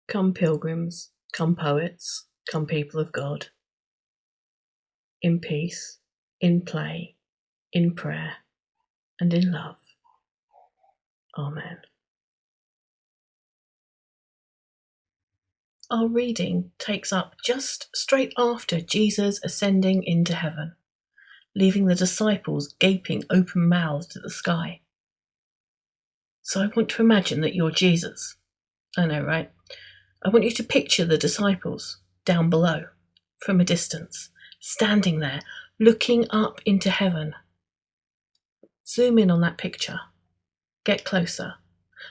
Come pilgrims, come poets, come people of God, in peace, in play, in prayer, and in love. Amen. Our reading takes up just straight after Jesus ascending into heaven, leaving the disciples gaping open-mouthed at the sky. So I want to imagine that you're Jesus. I know, right? I want you to picture the disciples down below, from a distance, standing there, looking up into heaven. Zoom in on that picture. Get closer.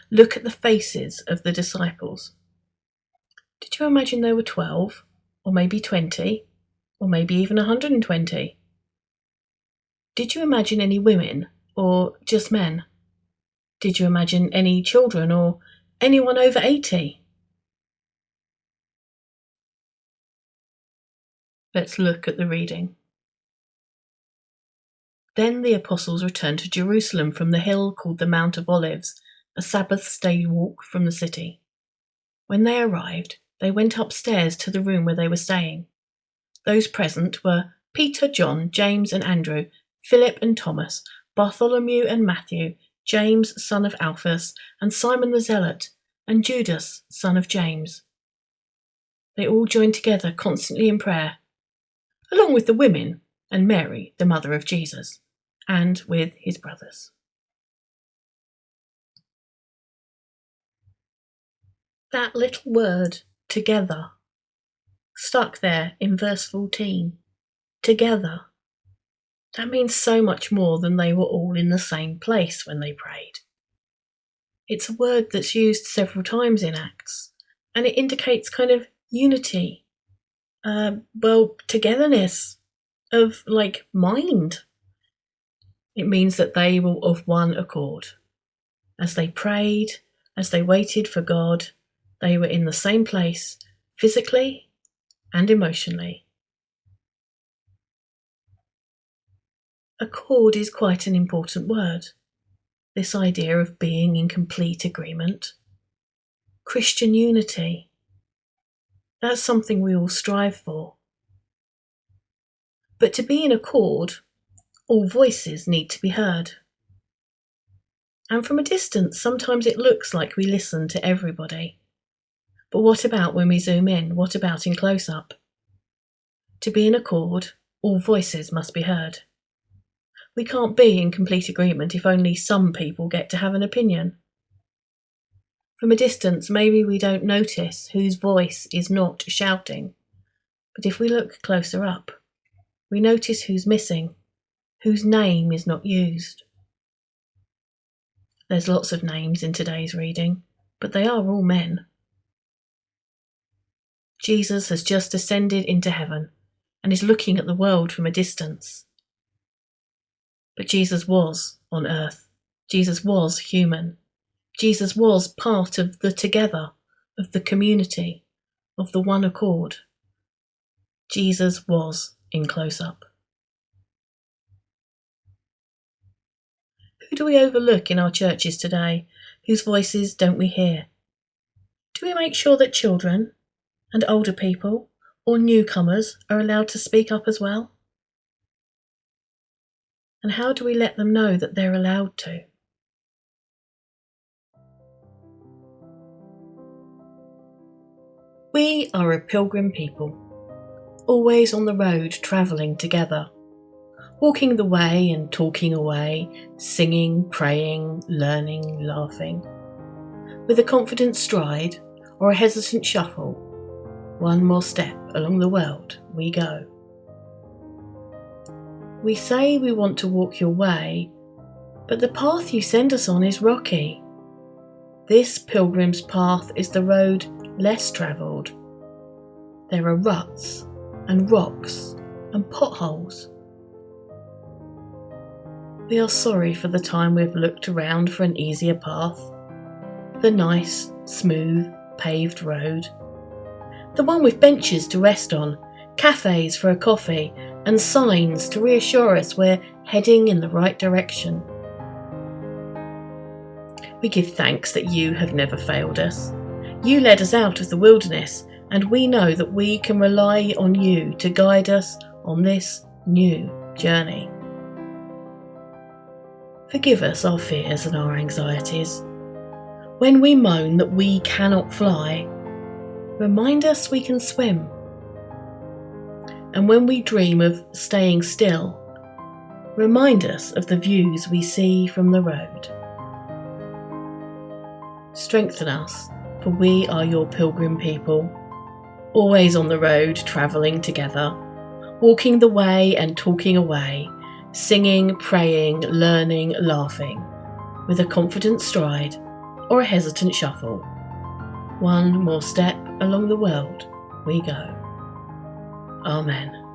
Look at the faces of the disciples. Did you imagine there were 12, or maybe 20, or maybe even 120? Did you imagine any women, or just men? Did you imagine any children, or anyone over 80? Let's look at the reading. Then the apostles returned to Jerusalem from the hill called the Mount of Olives, a Sabbath-day walk from the city. When they arrived, they went upstairs to the room where they were staying. Those present were Peter, John, James and Andrew, Philip and Thomas, Bartholomew and Matthew, James, son of Alphaeus, and Simon the Zealot, and Judas, son of James. They all joined together constantly in prayer, along with the women and Mary, the mother of Jesus, and with his brothers. That little word, together, stuck there in verse 14. Together. That means so much more than they were all in the same place when they prayed. It's a word that's used several times in Acts, and it indicates kind of unity, togetherness of mind. It means that they were of one accord. As they prayed, as they waited for God, they were in the same place, physically and emotionally. Accord is quite an important word. This idea of being in complete agreement. Christian unity. That's something we all strive for. But to be in accord, all voices need to be heard. And from a distance, sometimes it looks like we listen to everybody. But what about when we zoom in? What about in close-up? To be in accord, all voices must be heard. We can't be in complete agreement if only some people get to have an opinion. From a distance, maybe we don't notice whose voice is not shouting. But if we look closer up, we notice who's missing, whose name is not used. There's lots of names in today's reading, but they are all men. Jesus has just ascended into heaven and is looking at the world from a distance. But Jesus was on earth. Jesus was human. Jesus was part of the together, of the community, of the one accord. Jesus was in close-up. Who do we overlook in our churches today? Whose voices don't we hear? Do we make sure that children and older people or newcomers are allowed to speak up as well? And how do we let them know that they're allowed to? We are a pilgrim people, always on the road travelling together, walking the way and talking away, singing, praying, learning, laughing. With a confident stride or a hesitant shuffle, one more step along the world we go. We say we want to walk your way, but the path you send us on is rocky. This pilgrim's path is the road less travelled. There are ruts and rocks and potholes. We are sorry for the time we've looked around for an easier path. The nice, smooth, paved road. The one with benches to rest on, cafes for a coffee, and signs to reassure us we're heading in the right direction. We give thanks that you have never failed us. You led us out of the wilderness, and we know that we can rely on you to guide us on this new journey. Forgive us our fears and our anxieties. When we moan that we cannot fly, remind us we can swim. And when we dream of staying still, remind us of the views we see from the road. Strengthen us, for we are your pilgrim people, always on the road, travelling together, walking the way and talking away, singing, praying, learning, laughing, with a confident stride or a hesitant shuffle. One more step along the world we go. Amen.